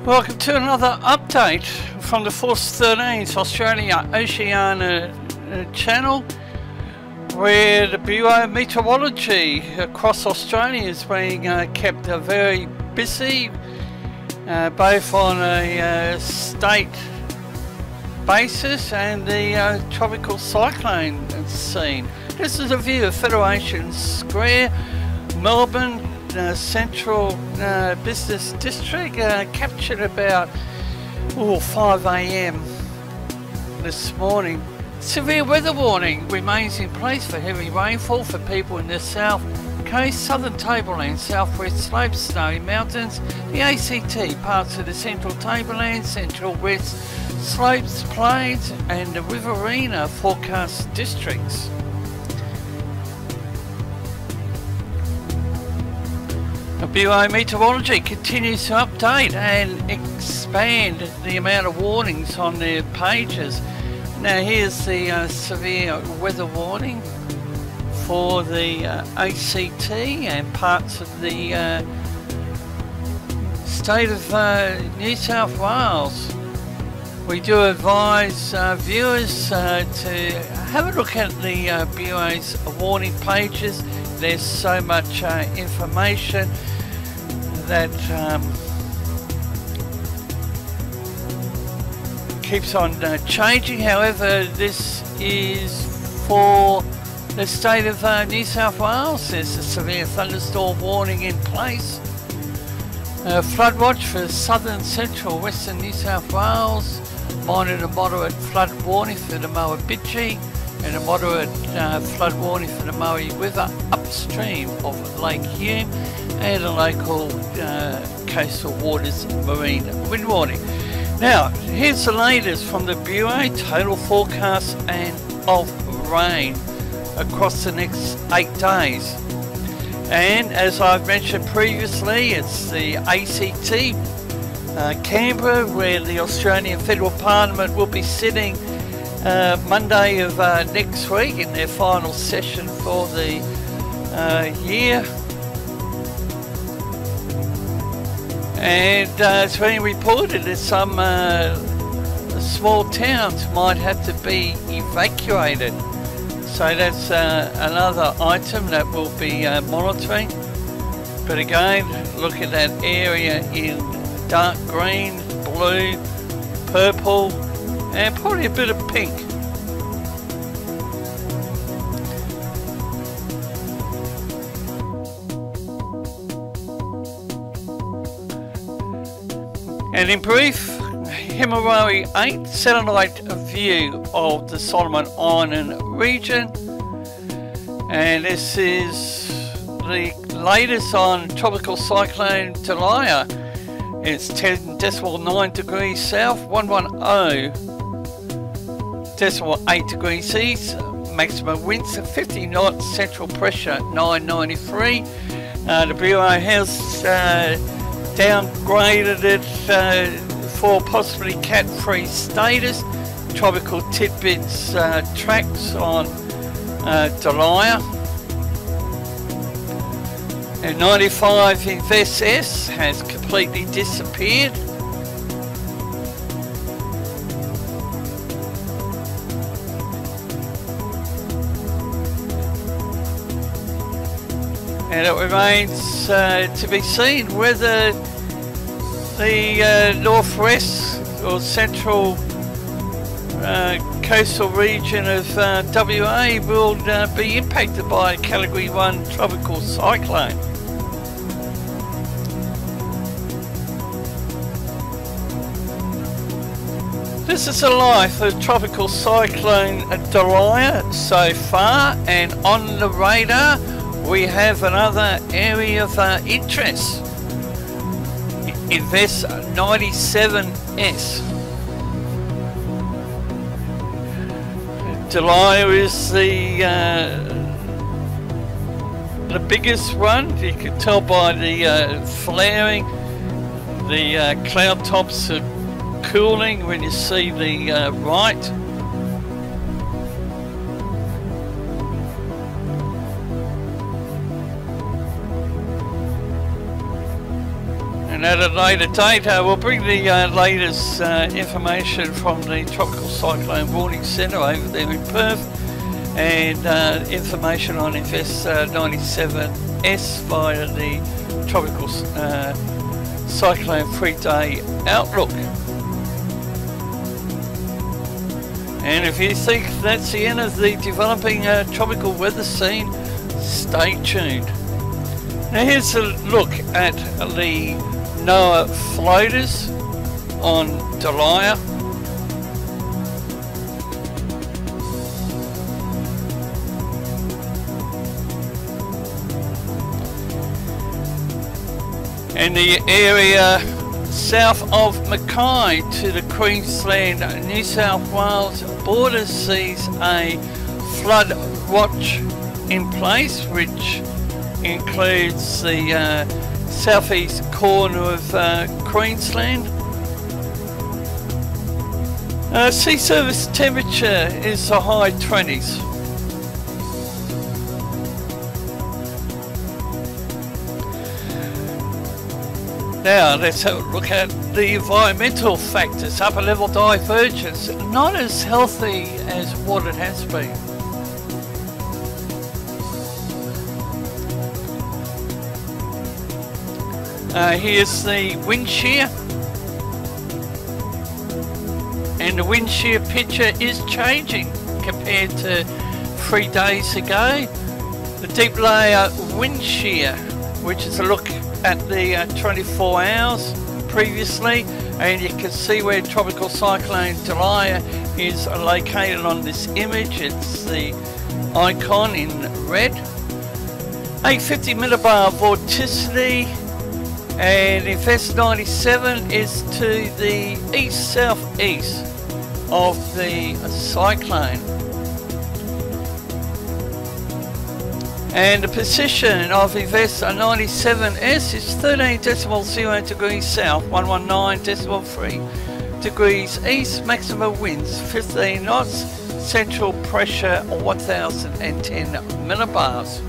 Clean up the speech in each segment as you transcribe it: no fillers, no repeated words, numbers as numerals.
Welcome to another update from the Force 13's Australia Oceania channel, where the Bureau of Meteorology across Australia is being kept very busy, both on a state basis and the tropical cyclone scene. This is a view of Federation Square, Melbourne, Central Business District, captured about 5 AM this morning. Severe weather warning remains in place for heavy rainfall for people in the South Coast, Southern Tablelands, Southwest Slopes, Snowy Mountains, the ACT, parts of the Central Tablelands, Central West Slopes, Plains and the Riverina forecast districts. The Bureau of Meteorology continues to update and expand the amount of warnings on their pages. Now here's the severe weather warning for the ACT and parts of the state of New South Wales. We do advise viewers to have a look at the Bureau's warning pages. There's so much information that keeps on changing. However, this is for the state of New South Wales. There's a severe thunderstorm warning in place. Flood watch for southern, central, western New South Wales. Minor to moderate flood warning for the Murrumbidgee, and a moderate flood warning for the Murray River upstream of Lake Hume, and a local coastal waters marine wind warning. Now, here's the latest from the Bureau, total forecast and of rain across the next 8 days. And as I've mentioned previously, it's the ACT, Canberra, where the Australian Federal Parliament will be sitting Monday of next week in their final session for the year. And it's been reported that some small towns might have to be evacuated. So that's another item that we'll be monitoring. But again, look at that area in dark green, blue, purple, and probably a bit of pink. And in brief, Himawari 8 satellite view of the Solomon Island region. And this is the latest on Tropical Cyclone Dahlia. It's 10.9 degrees south, 110.8 degrees east, maximum winds at 50 knots, central pressure 993. The Bureau has downgraded it for possibly cat-free status. Tropical tidbits tracks on Dahlia. And 95 Invest S has completely disappeared. And it remains to be seen whether the northwest or central coastal region of WA will be impacted by a Category 1 tropical cyclone. This is the life of Tropical Cyclone Dahlia so far, and on the radar we have another area of interest. Invest 97S. Dahlia is the biggest one. You can tell by the flaring. The cloud tops are cooling when you see the right. And at a later date, we'll bring the latest information from the Tropical Cyclone Warning Centre over there in Perth, and information on Invest 97S via the Tropical Cyclone 3-day outlook. And if you think that's the end of the developing tropical weather scene, stay tuned. Now here's a look at the NOAA floaters on Dahlia. And the area south of Mackay to the Queensland New South Wales border sees a flood watch in place, which includes the southeast corner of Queensland. Sea surface temperature is the high 20s. Now let's have a look at the environmental factors. Upper level divergence, not as healthy as what it has been. Here's the wind shear, and the wind shear picture is changing compared to 3 days ago. The deep layer wind shear, which is a look at the 24 hours previously, and you can see where Tropical Cyclone Dahlia is located on this image. It's the icon in red. 850 millibar vorticity, and Invest 97 is to the east-southeast of the cyclone. And the position of Invest 97S is 13.0 degrees south, 119.3 degrees east, maximum winds 15 knots, central pressure 1010 millibars.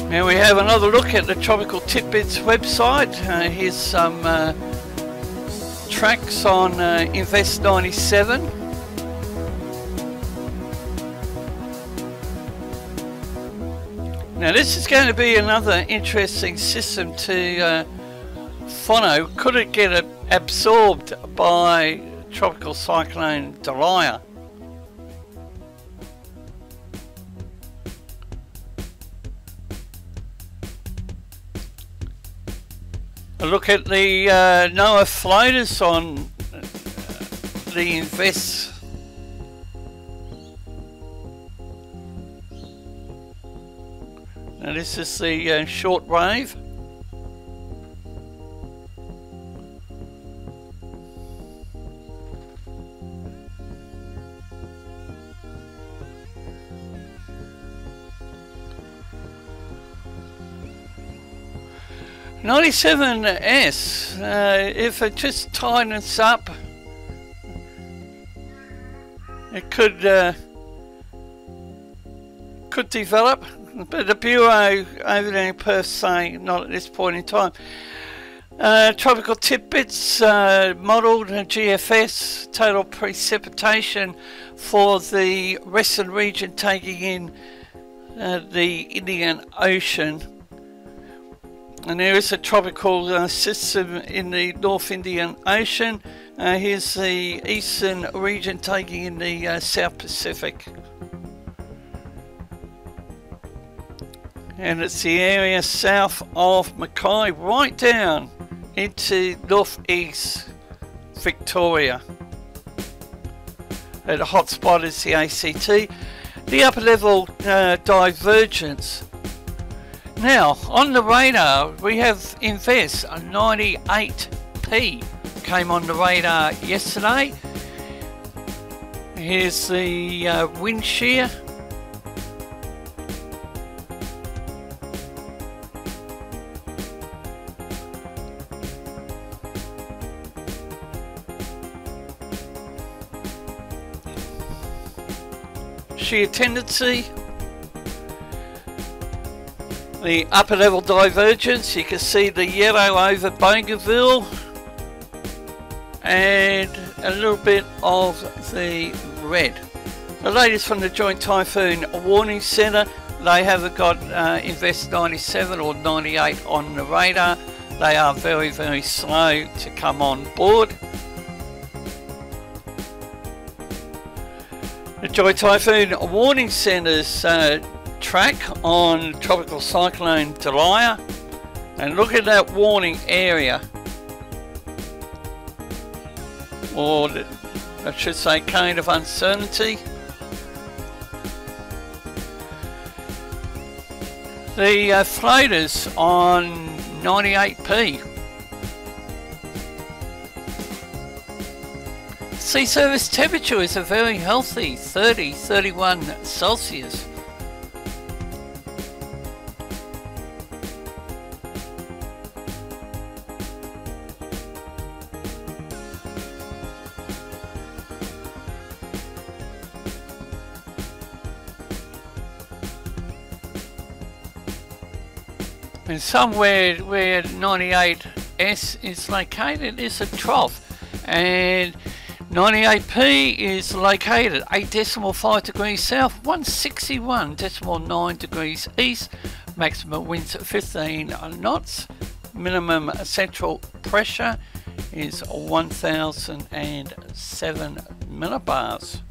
Now we have another look at the Tropical Tidbits website. Here's some tracks on Invest 97. Now this is going to be another interesting system to follow. Could it get absorbed by Tropical Cyclone Dahlia? A look at the NOAA floaters on the Invest. Now this is the short wave. (97S), if it just tightens up, it could develop, but the Bureau over there in Perth saying not at this point in time. Tropical Tidbits modelled GFS total precipitation for the western region taking in the Indian Ocean. And there is a tropical system in the North Indian Ocean. Here's the eastern region taking in the South Pacific. And it's the area south of Mackay right down into northeast Victoria. The hotspot is the ACT. The upper level divergence. Now, on the radar, we have Invest 98P came on the radar yesterday. Here's the wind shear. Shear tendency. The upper level divergence, you can see the yellow over Bougainville and a little bit of the red. The latest from the Joint Typhoon Warning Centre, they haven't got Invest 97 or 98 on the radar. They are very, very slow to come on board. The Joint Typhoon Warning Centre's track on Tropical Cyclone Dahlia, and look at that warning area, or I should say cone of uncertainty. The floaters on 98p. Sea surface temperature is a very healthy 30-31 Celsius. And somewhere where 98S is located is a trough, and 98P is located 8.5 degrees south, 161.9 degrees east, maximum winds at 15 knots, minimum central pressure is 1007 millibars.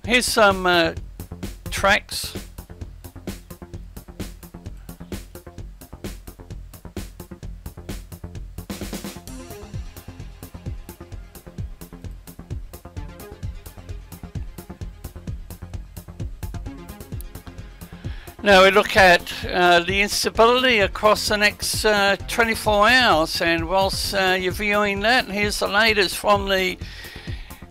Here's some tracks. Now we look at the instability across the next 24 hours, and whilst you're viewing that, here's the latest from the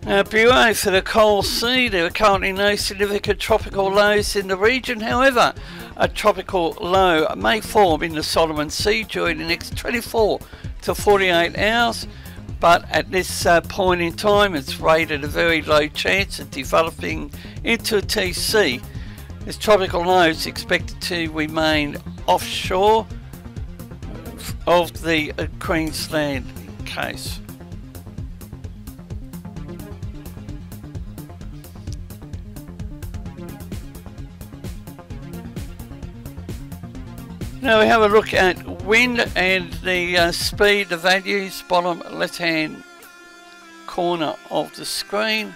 Bureau for the Coral Sea. There are currently no significant tropical lows in the region. However, a tropical low may form in the Solomon Sea during the next 24 to 48 hours, but at this point in time it's rated a very low chance of developing into a TC. This tropical low is expected to remain offshore of the Queensland case. Now we have a look at wind and the speed, the values, bottom left hand corner of the screen.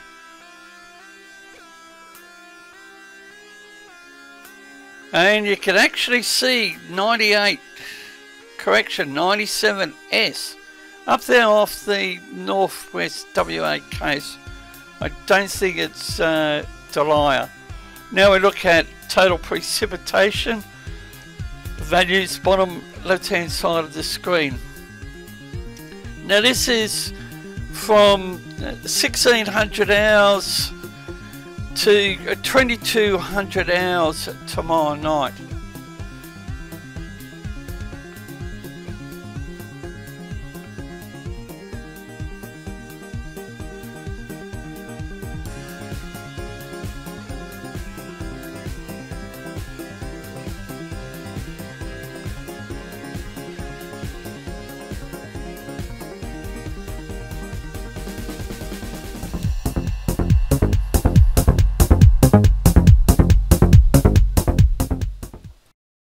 And you can actually see 97S up there off the northwest WA coast. I don't think it's Dahlia. Now we look at total precipitation, the values bottom left hand side of the screen. Now this is from 1600 hours to 2200 hours tomorrow night.